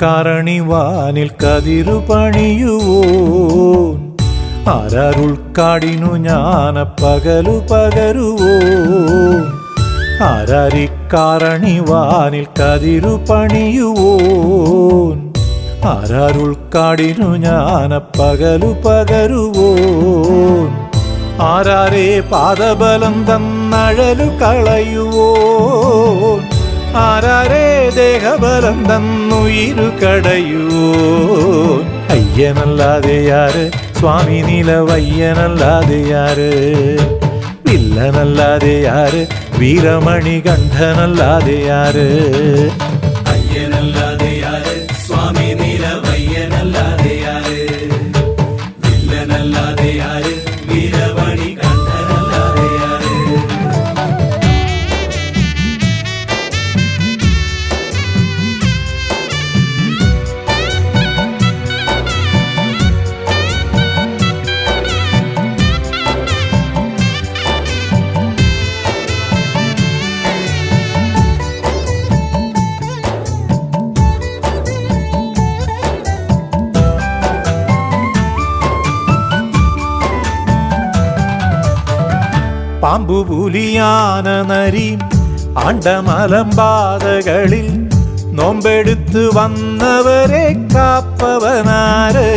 ആരാരിക്കാരണിവാനിൽ കതിരു പണിയുവോൻ ആരാരുൾക്കാടിനു ജ്ഞാന പകലു പകരുവോൻ ആരാരിക്കാരണിവാനിൽ കതിരു പണിയുവോൻ ആരാരുൾക്കാടിനു ജ്ഞാന പകലു പകരുവോൻ ആരാരേ പാദബലം തന്നഴലു കളയുവോൻ ആരാരേ ദേഹബലം തന്നുയിരു കടയുവോൻ അയ്യനല്ലാതെ യാര് സ്വാമി നിലവയ്യനല്ലാതെ യാര് വില്ലനല്ലാതെ യാര് വീരമണി കണ്ഠനല്ലാതെ യാര് അയ്യനല്ലാതെ യാര് സ്വാമി നിലവയ്യനല്ലാതെ യാര് വില്ലനല്ലാതെ യാര് വീരമണി കണ്ഠനല്ലാതെ യാര് പാമ്പുപുലിയാന നരിയും ആണ്ടമലമ്പാതകളിൽ നോമ്പെടുത്ത് വന്നവരെ കാപ്പവനാര്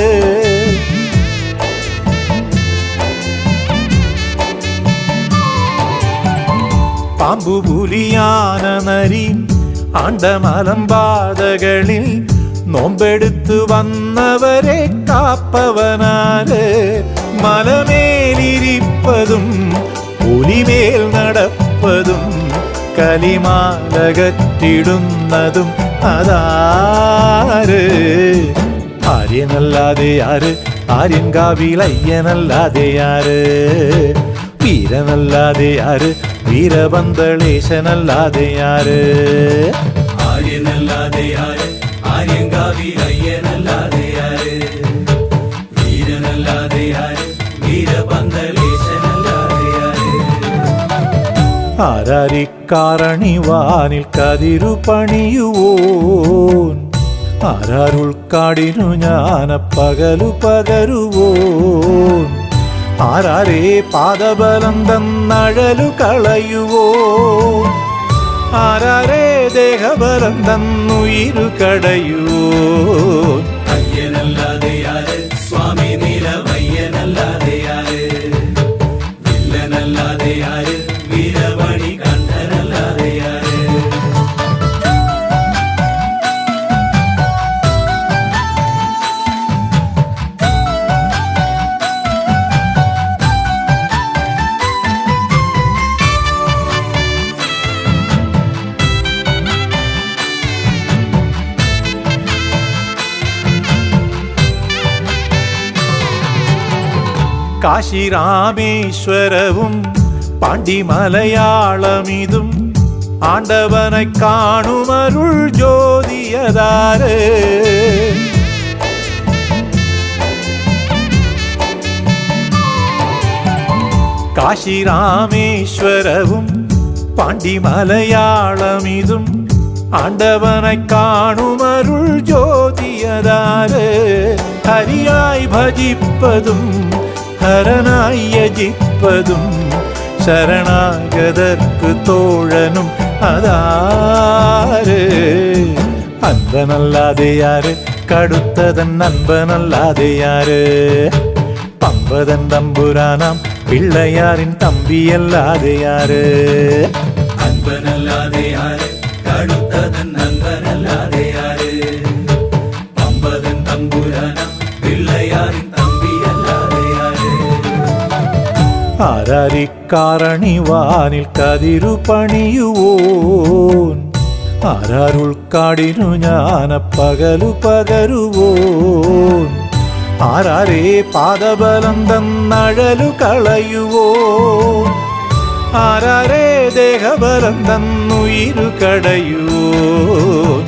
പാമ്പുപുലിയാന നരിയും ആണ്ടമലമ്പാതകളിൽ നോമ്പെടുത്ത് വന്നവരെ കാപ്പവനാര് മലമേലിരിപ്പതും പുലിമേൽ നടപ്പതും കലിമാലകറ്റിടുന്നതും അതാര് ആര്യനല്ലാതെ യാര് ആര്യൻകാവിൽ അയ്യനല്ലാതെ യാര് വീരനല്ലാതെ യാര് വീരപന്തളേശനല്ലാതെ യാര് ആര്യനല്ലാതെ യാര് ആര്യൻകാവിൽ അയ്യനല്ലാതെ യാര് വീരനല്ലാതെ യാര് വീരപന്തളേശനല്ലാതെ യാര് ആരാരിക്കാരണിവാനിൽ കതിരു പണിയുവോൻ ആരാരുൾക്കാടിനു ജ്ഞാന പകലു പകരുവോൻ ആരാരേ പാദബലം തന്നഴലു കളയുവോൻ ആരാരേ ദേഹബലം തന്നുയിരു കടയുവോൻ അയ്യനല്ലാതെ യാര് സ്വാമി നിലവയ്യനല്ലാതെ യാര് വില്ലനല്ലാതെ യാര് വീരമണി കണ്ഠനല്ലാതെ യാര് കാശി രാമേശ്വരവും പാണ്ഡിമലയാളമിതും ആണ്ടവനെ കാണുമരുൾ ജ്യോതിയതാര് കാശി രാമേശ്വരവും പാണ്ഡിമലയാളമിതും ആണ്ടവനെ കാണുമരുൾ ജ്യോതിയതാര് ഹരിയായി ഭജിപ്പതും ഹരനായി യജിപ്പതും ശരണാഗതർക്ക് തോഴനും അതാര് അൻപനല്ലാതെ യാര് കടുത്തതൻ അൻപനല്ലാതെ യാര് പമ്പതൻ തമ്പുരാനാം പിള്ളയാരിൻ തമ്പിയല്ലാതെ യാര് അൻപനല്ലാതെ യാര് കടുത്തതൻ അൻപനല്ലാതെ യാര് പമ്പതൻ തമ്പുരാനാം പിള്ളയാരിൻ തമ്പിയല്ലാതെ യാര് ആരാരിക്കാരണിവാനിൽ കതിരു പണിയുവോൻ ആരാരുൾക്കാടിനു ജ്ഞാന പകലു പകരുവോൻ ആരാരേ പാദബലം തന്നഴലു കളയുവോൻ ആരാരേ ദേഹബലം തന്നുയിരു കടയുവോൻ